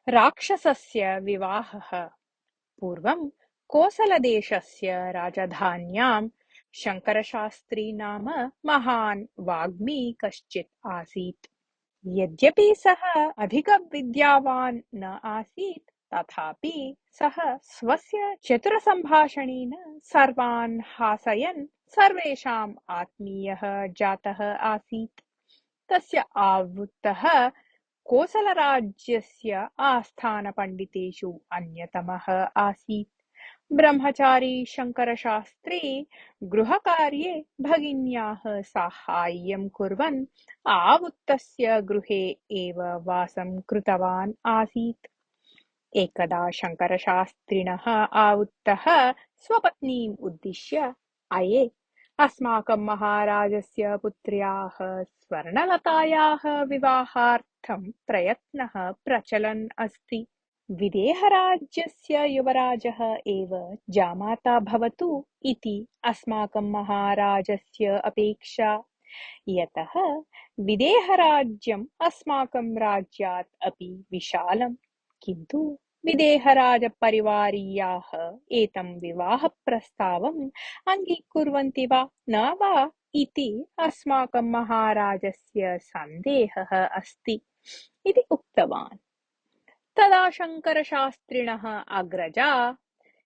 राक्षसस्य विवाहः। पूर्वं कोसलदेशस्य राजधान्यां शङ्करशास्त्री नाम महान् वाग्मी कश्चित् आसीत्। यद्यपि सः अधिकविद्यावान् न आसीत्, तथापि सः स्वस्य चतुरसम्भाषणेन सर्वान् हासयन् सर्वेषाम् आत्मीयः जातः आसीत्। तस्य आवृत्तः कोसलराज्यस्य आस्थानपण्डितेषु अन्यतमः आसीत्। ब्रह्मचारी शङ्करशास्त्री गृहकार्ये भगिन्याः साहाय्यं कुर्वन् आवुत्तस्य गृहे एव वासं कृतवान् आसीत्। एकदा शङ्करशास्त्रिणः आवुत्तः स्वपत्नीम् उद्दिश्य, अये, अस्माकं महाराजस्य पुत्र्याः स्वर्णलतायाः विवाहार्थं प्रयत्नः प्रचलन् अस्ति। विदेहराज्यस्य युवराजः एव जामाता भवतु इति अस्माकं महाराजस्य अपेक्षा। यतः विदेहराज्यम् अस्माकं राज्यात् अपि विशालम्। किन्तु विदेहराजपरिवारीयाः एतं विवाहप्रस्तावम् अङ्गीकुर्वन्ति वा न वा इति अस्माकं महाराजस्य सन्देहः अस्ति इति उक्तवान्। तदा शङ्करशास्त्रिणः अग्रजा,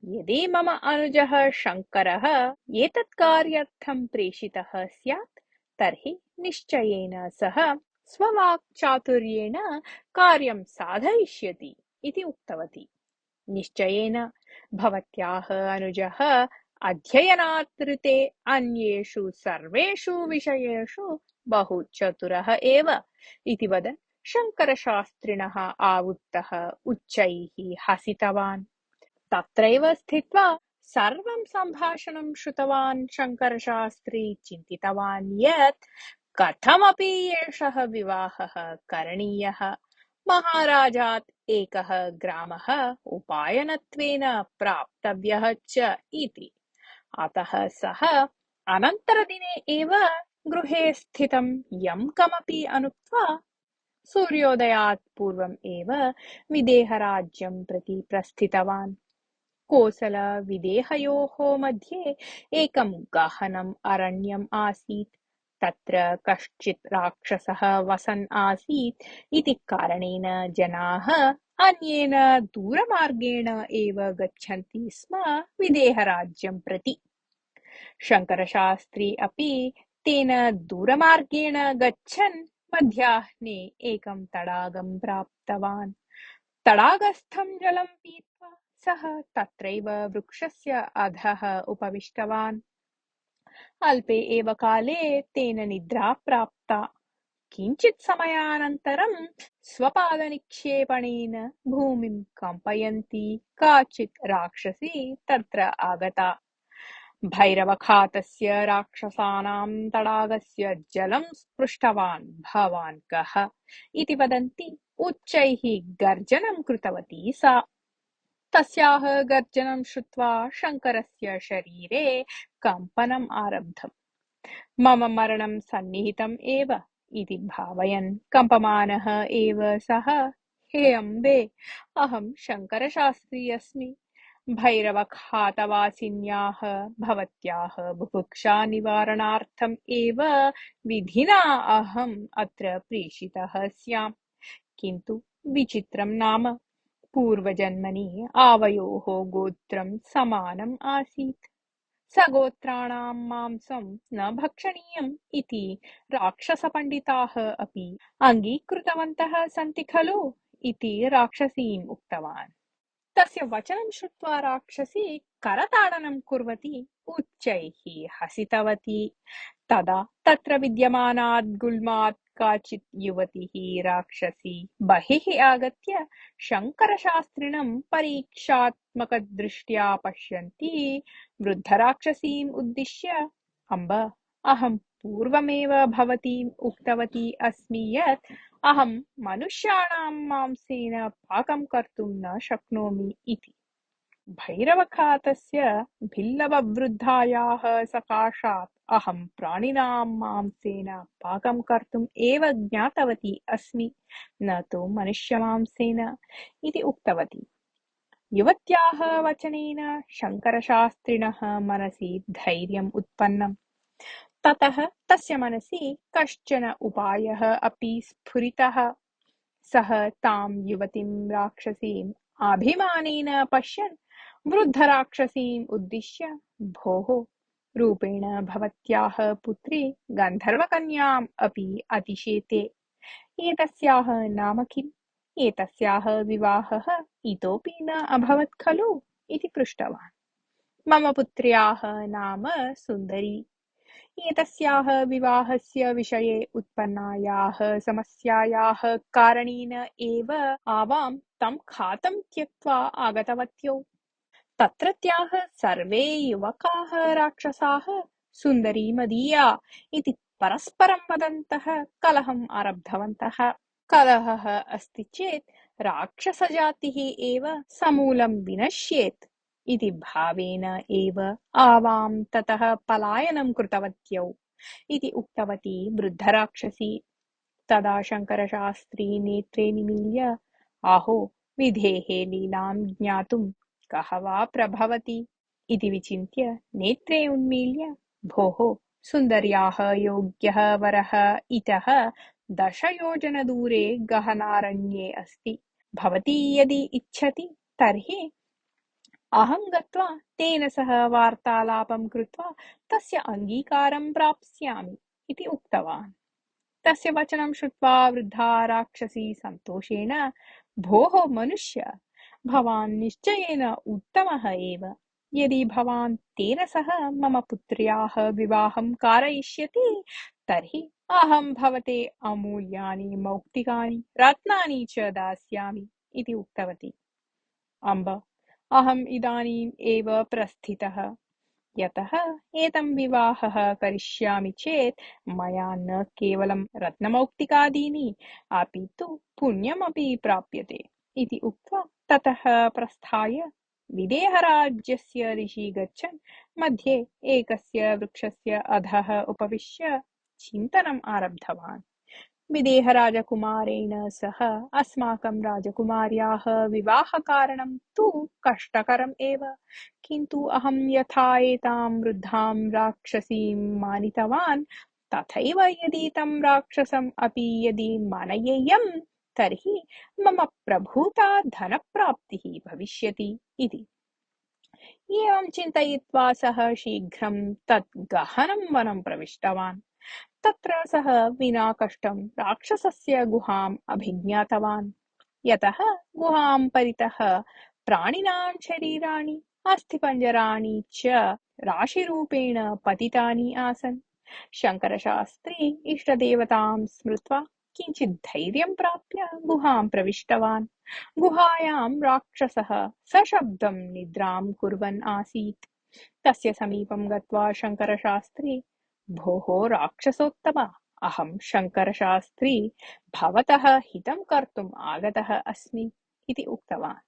यदि मम अनुजः शङ्करः एतत् कार्यार्थं प्रेषितः स्यात्, तर्हि निश्चयेन सः स्ववाक्चातुर्येण कार्यं साधयिष्यति इति उक्तवती। निश्चयेन भवत्याः अनुजः अध्ययनात् ऋते अन्येषु सर्वेषु विषयेषु बहु चतुरः एव इति वदन् शङ्करशास्त्रिणः आवुत्तः उच्चैः हसितवान्। तत्रैव स्थित्वा सर्वं सम्भाषणं श्रुतवान् शङ्करशास्त्री चिन्तितवान् यत् कथमपि एषः विवाहः करणीयः। महाराजात् एकः ग्रामः उपायनत्वेन प्राप्तव्यः च इति। अतः सः अनन्तरदिने एव गृहे स्थितं यं कमपि अनुक्त्वा सूर्योदयात् पूर्वम् एव विदेहराज्यं प्रति प्रस्थितवान्। कोसलविदेहयोः मध्ये एकं गहनम् अरण्यम् आसीत्। तत्र कश्चित् राक्षसः वसन् आसीत् इति कारणेन जनाः अन्येन दूरमार्गेण एव गच्छन्ति स्म विदेहराज्यं प्रति। शङ्करशास्त्री अपि तेन दूरमार्गेण गच्छन् मध्याह्ने एकं तडागं प्राप्तवान्। तडागस्थं जलं पीत्वा सः तत्रैव वृक्षस्य अधः उपविष्टवान्। अल्पे एव काले तेन निद्रा प्राप्ता। किञ्चित् समयानन्तरं स्वपादनिक्षेपणेन भूमिं कम्पयन्ती काचित् राक्षसी तत्र आगता। भैरवखातस्य राक्षसानां तडागस्य जलं स्पृष्टवान् भवान् कः इति वदन्ती उच्चैः गर्जनं कृतवती सा। तस्याः गर्जनं श्रुत्वा शङ्करस्य शरीरे कम्पनम् आरब्धम्। मम मरणं सन्निहितम् एव इति भावयन् कम्पमानः एव सः, हे अम्बे, अहं शङ्करशास्त्री अस्मि। भैरवखातवासिन्याः भवत्याः बुभुक्षा निवारणार्थम् एव विधिना अहम् अत्र प्रेषितः स्याम्। किन्तु विचित्रं नाम, पूर्वजन्मनि आवयोः गोत्रं समानम् आसीत्। सगोत्राणां मांसं न भक्षणीयम् इति राक्षसपण्डिताः अपि अङ्गीकृतवन्तः सन्ति खलु इति राक्षसीम् उक्तवान्। तस्य वचनं श्रुत्वा राक्षसी करताडनं कुर्वती उच्चैः हसितवती। तदा तत्र विद्यमानात् गुल्मात् काचित् युवतिः राक्षसी बहिः आगत्य शङ्करशास्त्रिणं परीक्षात्मकदृष्ट्या पश्यन्ती वृद्धराक्षसीम् उद्दिश्य, अम्ब, अहं पूर्वमेव भवतीम् उक्तवती अस्मि यत् अहं मनुष्याणां मांसेन पाकं कर्तुं न शक्नोमि इति। भैरवखातस्य भिल्लववृद्धायाः सकाशात् अहं प्राणिनां मांसेन पाकं कर्तुम् एव ज्ञातवती अस्मि, न तु मनुष्यमांसेन इति उक्तवती। युवत्याः वचनेन शङ्करशास्त्रिणः मनसि धैर्यम् उत्पन्नम्। ततः तस्य मनसि कश्चन उपायः अपि स्फुरितः। सः तां युवतीं राक्षसीम् अभिमानेन पश्यन् वृद्धराक्षसीम् उद्दिश्य, भोः, रूपेण भवत्याः पुत्री गन्धर्वकन्याम् अपि अतिशेते। एतस्याः नाम किम्? एतस्याः विवाहः इतोपि न अभवत् खलु इति पृष्टवान्। मम पुत्र्याः नाम सुन्दरी। एतस्याः विवाहस्य विषये उत्पन्नायाः समस्यायाः कारणेन एव आवां तं खातं त्यक्त्वा आगतवत्यौ। तत्रत्याः सर्वे युवकाः राक्षसाः सुन्दरी मदीया इति परस्परं वदन्तः कलहम् आरब्धवन्तः। कलहः अस्ति चेत् राक्षसजातिः एव समूलं विनश्येत् इति भावेन एव आवां ततः पलायनं कृतवत्यौ इति उक्तवती वृद्धराक्षसी। तदा शङ्करशास्त्री नेत्रे निमील्य, आहो, विधेः लीलां ज्ञातुं कः वा प्रभवति इति विचिन्त्य नेत्रे उन्मील्य, भोः, सुन्दर्याः योग्यः वरः इतः 10 योजनदूरे गहनारण्ये अस्ति। भवती यदि इच्छति तर्हि अहं गत्वा तेन सह वार्तालापं कृत्वा तस्य अङ्गीकारं प्राप्स्यामि इति उक्तवान्। तस्य वचनं श्रुत्वा वृद्धा राक्षसी सन्तोषेण, भोः मनुष्य, भवान् निश्चयेन उत्तमः एव। यदि भवान् तेन सह मम पुत्र्याः विवाहं कारयिष्यति तर्हि अहं भवते अमूल्यानि मौक्तिकानि रत्नानि च दास्यामि इति उक्तवती। अम्ब, अहम् इदानीम् एव प्रस्थितः, यतः एतं विवाहः करिष्यामि चेत् मया न केवलं रत्नमौक्तिकादीनि अपि तु पुण्यमपि प्राप्यते इति उक्त्वा ततः प्रस्थाय विदेहराज्यस्य दिशि गच्छन् मध्ये एकस्य वृक्षस्य अधः उपविश्य चिन्तनम् आरब्धवान्। विदेहराजकुमारेण सह अस्माकं राजकुमार्याः विवाहकारणं तु कष्टकरम् एव, किन्तु अहं यथा एतां वृद्धां राक्षसीं मानितवान् तथैव यदि तं राक्षसम् अपि यदि मानयेयं तर्हि मम प्रभूता धनप्राप्तिः भविष्यति इति। एवं चिन्तयित्वा सः शीघ्रं तत् गहनं वनं प्रविष्टवान्। तत्र सः विना कष्टं राक्षसस्य गुहाम् अभिज्ञातवान्। यतः गुहां परितः प्राणिनां शरीराणि अस्थिपञ्जराणि च राशिरूपेण पतितानि आसन्। शङ्करशास्त्री इष्टदेवतां स्मृत्वा किञ्चित् धैर्यं प्राप्य गुहां प्रविष्टवान्। गुहायां राक्षसः सशब्दं निद्रां कुर्वन् आसीत्। तस्य समीपं गत्वा शङ्करशास्त्री, भोः राक्षसोत्तम, अहं शङ्करशास्त्री भवतः हितं कर्तुम् आगतः अस्मि इति उक्तवान्।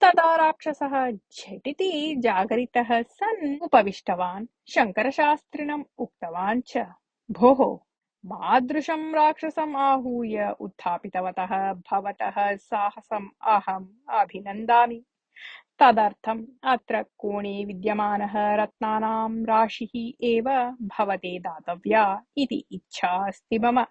तदा राक्षसः झटिति जागरितः सन् उपविष्टवान्। शङ्करशास्त्रिणम् उक्तवान् च, भोः, मादृशं राक्षसम् आहूय उत्थापितवतः भवतः साहसम् अहम् अभिनन्दामि। तदर्थम् अत्र कोणे विद्यमानः रत्नानां राशिः एव भवते दातव्या इति इच्छा अस्ति मम,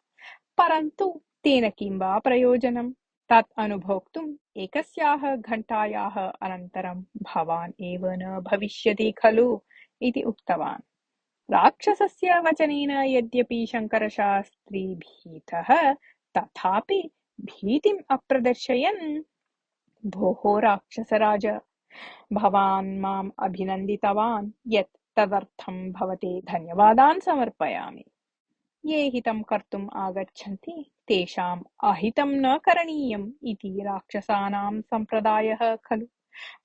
परन्तु तेन किं वा प्रयोजनम्? तत् अनुभोक्तुम् एकस्याः घण्टायाः अनन्तरं भवान् एव न भविष्यति खलु इति उक्तवान्। राक्षसस्य वचनेन यद्यपि शङ्करशास्त्री भीतः, तथापि भीतिम् अप्रदर्शयन्, भोः राक्षसराज, भवान् माम् अभिनन्दितवान् यत् तदर्थं भवते धन्यवादान् समर्पयामि। ये हितं कर्तुम् आगच्छन्ति तेषाम् अहितं न करणीयम् इति राक्षसानां सम्प्रदायः खलु।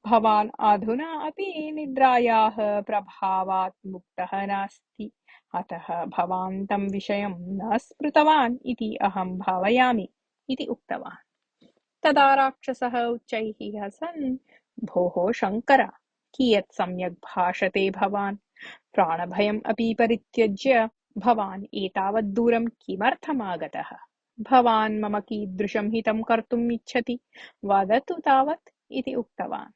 भवान् अधुना अपि निद्रायाः प्रभावात् मुक्तः नास्ति, अतः भवान् तं विषयं न स्मृतवान् इति अहं भावयामि इति उक्तवान्। तदा राक्षसः उच्चैः हसन्, भोः शङ्कर, कियत् सम्यक् भाषते भवान्। प्राणभयम् अपि परित्यज्य भवान् एतावत् दूरं किमर्थम् आगतः? भवान् मम कीदृशं हितं कर्तुम् इच्छति? वदतु तावत् इति उक्तवान्।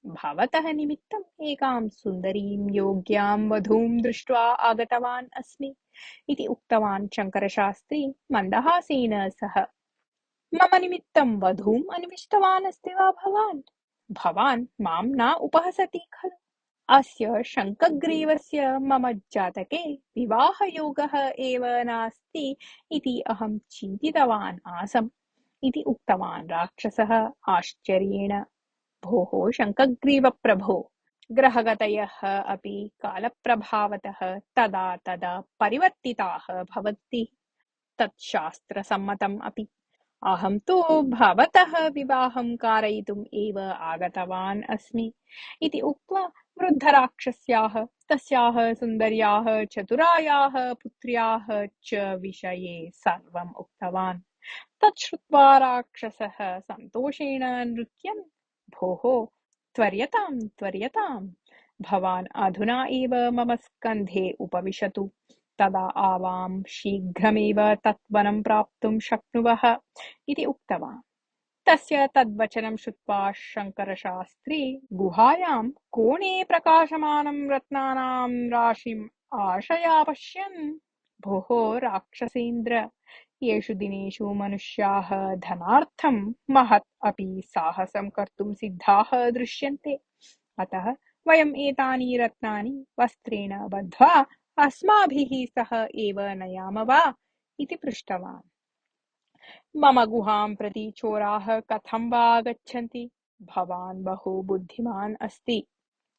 भवतः निमित्तम् एकां सुन्दरीं योग्यां वधूं दृष्ट्वा आगतवान् अस्मि इति उक्तवान् शङ्करशास्त्री मन्दहासेन सह। मम निमित्तं वधूम् अन्विष्टवान् अस्ति वा भवान्? भवान् मां न उपहसति खलु? अस्य शङ्खग्रीवस्य मम जातके विवाहयोगः एव नास्ति इति अहं चिन्तितवान् आसम् इति उक्तवान् राक्षसः आश्चर्येण। भोः शङ्खग्रीवप्रभो, ग्रहगतयः अपि कालप्रभावतः तदा तदा परिवर्तिताः भवन्ति, तत् शास्त्रसम्मतम् अपि। अहं तु भवतः विवाहं कारयितुम् एव आगतवान् अस्मि इति उक्त्वा वृद्धराक्षस्याः तस्याः सुन्दर्याः चतुरायाः पुत्र्याः च विषये सर्वम् उक्तवान्। तत् श्रुत्वा राक्षसः सन्तोषेण नृत्यन्, भोः त्वर्यतां त्वर्यताम्, भवान् अधुना एव मम स्कन्धे उपविशतु, तदा आवां शीघ्रमेव तत् वनं प्राप्तुं शक्नुवः इति उक्तवान्। तस्य तद्वचनं श्रुत्वा शङ्करशास्त्री गुहायां कोणे प्रकाशमानं रत्नानां राशिम् आशया पश्यन्, भोः राक्षसेन्द्र, येषु दिनेषु मनुष्याः धनार्थं महत् अपि साहसं कर्तुं सिद्धाः दृश्यन्ते। अतः वयम् एतानि रत्नानि वस्त्रेण बद्ध्वा अस्माभिः सह एव नयाम वा इति पृष्टवान्। मम गुहां प्रति चोराः कथं वा आगच्छन्ति? भवान् बहु बुद्धिमान् अस्ति।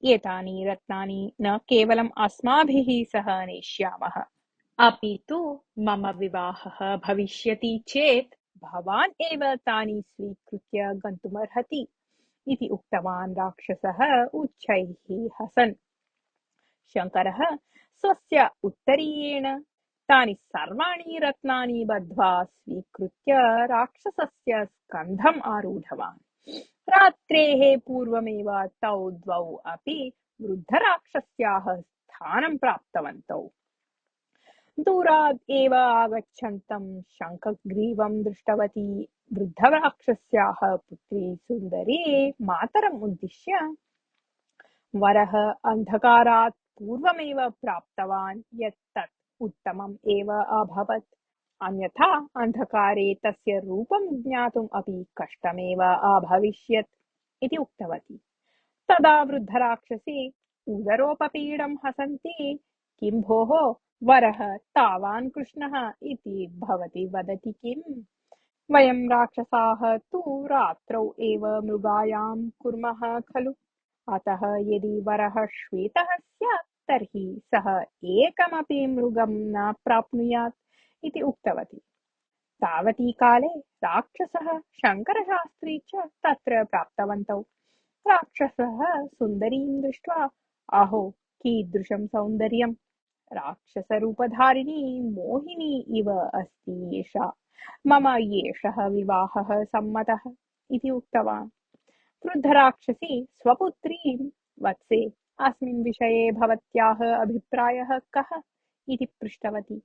एतानि रत्नानि न केवलम् अस्माभिः सह नेष्यामः, अपि तु मम विवाहः भविष्यति चेत् भवान् एव तानि स्वीकृत्य गन्तुमर्हति इति उक्तवान् राक्षसः उच्चैः हसन्। शङ्करः स्वस्य उत्तरीयेण तानि सर्वाणि रत्नानि बद्ध्वा स्वीकृत्य राक्षसस्य स्कन्धम् आरूढवान्। रात्रेः पूर्वमेव तौ द्वौ अपि वृद्धराक्षस्याः स्थानं प्राप्तवन्तौ। दूरात् एव आगच्छन्तं शङ्खग्रीवं दृष्टवती वृद्धराक्षस्याः पुत्री सुन्दरी मातरम् उद्दिश्य, वरः अन्धकारात् पूर्वमेव प्राप्तवान् यत् तत् उत्तमम् एव अभवत्, अन्यथा अन्धकारे तस्य रूपं ज्ञातुम् अपि कष्टमेव अभविष्यत् इति उक्तवती। तदा वृद्धराक्षसी उदरोपपीडं हसन्ती, किं भोः वरः तावान् कृष्णः इति भवती वदति किम्? वयं राक्षसाः तु रात्रौ एव मृगायां कुर्मः खलु, अतः यदि वरः श्वेतः स्यात् तर्हि सः एकमपि मृगं न प्राप्नुयात् इति उक्तवती। तावती काले राक्षसः शङ्करशास्त्री च तत्र प्राप्तवन्तौ। राक्षसः सुन्दरीं दृष्ट्वा, अहो कीदृशं सौन्दर्यम्, राक्षसरूपधारिणी मोहिनी इव अस्ति एषा, मम एषः विवाहः सम्मतः इति उक्तवान्। वृद्धराक्षसी स्वपुत्रीं, वत्से अस्मिन् विषये भवत्याः अभिप्रायः कः इति पृष्टवती।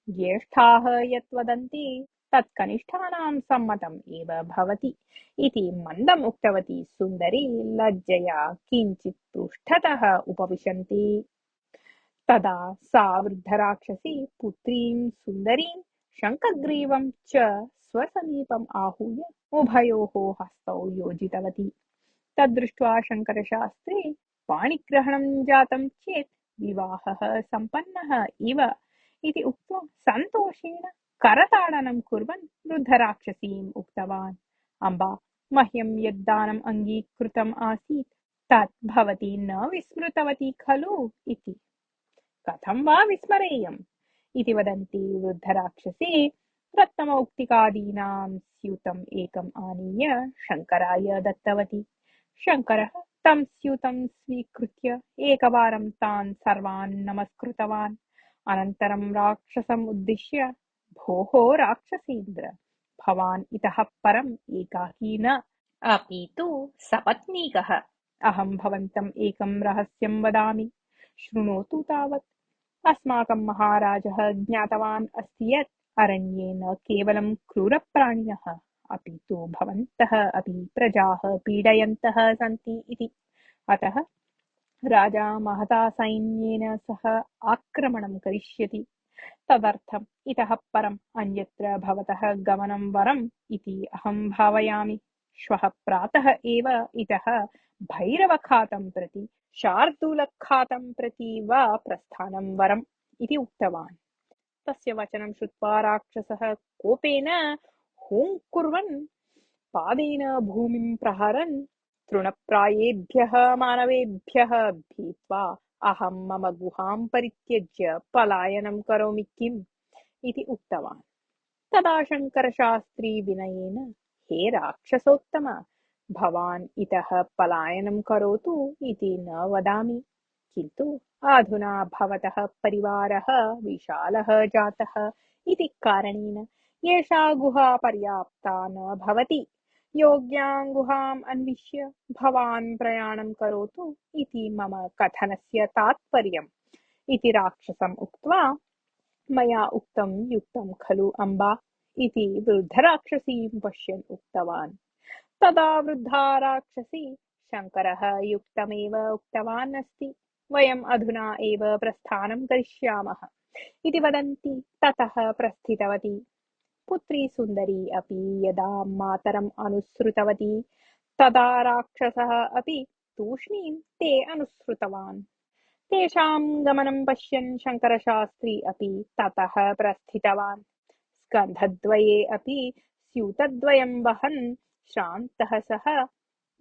ज्येष्ठाः यत् वदन्ति तत् कनिष्ठानां सम्मतम् एव भवति इति मन्दम् उक्तवती सुन्दरी लज्जया किञ्चित् पृष्ठतः उपविशन्ती। तदा सा वृद्धराक्षसी पुत्रीं सुन्दरीं शङ्खग्रीवं च स्वसमीपम् आहूय उभयोः हस्तौ योजितवती। तद्दृष्ट्वा शङ्करशास्त्री, पाणिग्रहणं जातं चेत् विवाहः सम्पन्नः इव इति उक्त्वा सन्तोषेण करताडनं कुर्वन् वृद्धराक्षसीम् उक्तवान्, अम्बा, मह्यं यद्दानम् अङ्गीकृतम् आसीत् तत् भवती न विस्मृतवती खलु इति। कथं वा विस्मरेयम् इति वदन्ती वृद्धराक्षसी रत्नमौक्तिकादीनां स्यूतम् एकम् आनीय शङ्कराय दत्तवती। शङ्करः तं स्यूतं स्वीकृत्य एकवारं तान् सर्वान् नमस्कृतवान्। अनन्तरं राक्षसम् उद्दिश्य, भोः राक्षसेन्द्र, भवान् इतः परम् एकाकी न, अपि तु सपत्नीकः। अहं भवन्तम् एकं रहस्यं वदामि। शृणोतु तावत्। अस्माकं महाराजः ज्ञातवान् अस्ति यत् अरण्ये न केवलं क्रूरप्राणिनः अपि तु भवन्तः अपि प्रजाः पीडयन्तः सन्ति इति। अतः राजा महता सैन्येन सह आक्रमणं करिष्यति। तदर्थम् इतः परम् अन्यत्र भवतः गमनं वरम् इति अहं भावयामि। श्वः प्रातः एव इतः भैरवखातं प्रति शार्दूलखातं प्रति वा प्रस्थानं वरम् इति उक्तवान्। तस्य वचनं श्रुत्वा राक्षसः कोपेन हुङ्कुर्वन् पादेन भूमिं प्रहरन् तृणप्रायेभ्यः मानवेभ्यः भीत्वा अहं मम गुहां परित्यज्य पलायनं करोमि किम् इति उक्तवान्। तदा शङ्करशास्त्री विनयेन, हे राक्षसोत्तम, भवान् इतः पलायनं करोतु इति न वदामि, किन्तु अधुना भवतः परिवारः विशालः जातः इति कारणेन एषा गुहा पर्याप्ता न भवति। योग्यां गुहाम् अन्विष्य भवान् प्रयाणं करोतु इति मम कथनस्य तात्पर्यम् इति राक्षसम् उक्त्वा, मया उक्तं युक्तं खलु अम्बा इति वृद्धराक्षसीं पश्यन् उक्तवान्। तदा वृद्धा राक्षसी, शङ्करः युक्तमेव उक्तवान् अस्ति, वयम् अधुना एव प्रस्थानं करिष्यामः इति वदन्ती ततः प्रस्थितवती। पुत्री सुन्दरी अपि यदा मातरम् अनुसृतवती तदा राक्षसः अपि तूष्णीं ते अनुसृतवान्। तेषां गमनं पश्यन् शङ्करशास्त्री अपि ततः प्रस्थितवान्। स्कन्धद्वये अपि स्यूतद्वयं वहन् श्रान्तः सः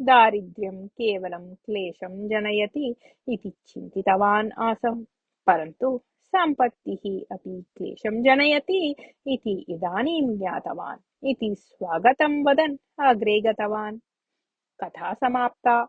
दारिद्र्यं केवलं क्लेशं जनयति इति चिन्तितवान् आसम्, परन्तु सम्पत्तिः अपि क्लेशं जनयति इति इदानीं ज्ञातवान् इति स्वागतं वदन् अग्रे गतवान्। कथा समाप्ता।